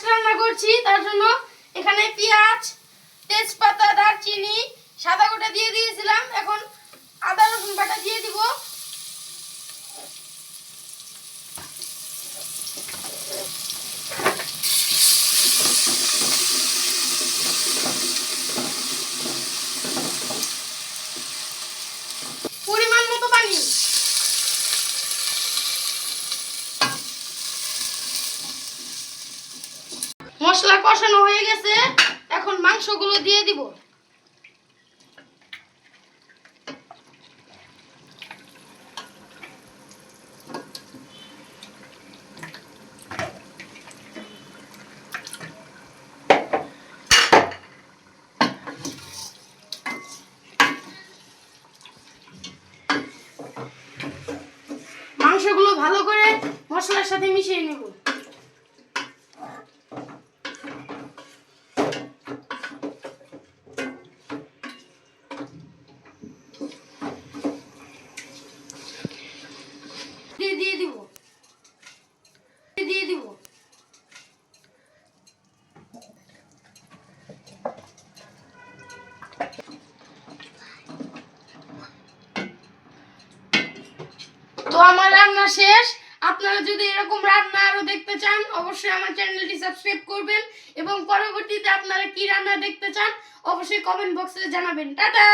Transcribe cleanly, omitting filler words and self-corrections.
রান্না করছি, তার জন্য এখানে পেঁয়াজ, তেজপাতা, দারচিনি, সাদা গোটা দিয়ে দিয়েছিলাম। এখন আদা রসুন বাটা দিয়ে দিব। পরিমাণ মতো পানি। মশলা কষানো হয়ে গেছে, এখন মাংসগুলো দিয়ে দিব। মাংসগুলো ভালো করে মশলার সাথে মিশিয়ে নেব। দিয়ে দিব। তো আমার রান্না শেষ। আপনারা যদি এরকম রান্না আরো দেখতে চান, অবশ্যই আমার চ্যানেলটি সাবস্ক্রাইব করবেন এবং পরবর্তীতে আপনারা কি রান্না দেখতে চান অবশ্যই কমেন্ট বক্সে জানাবেন। টাটা।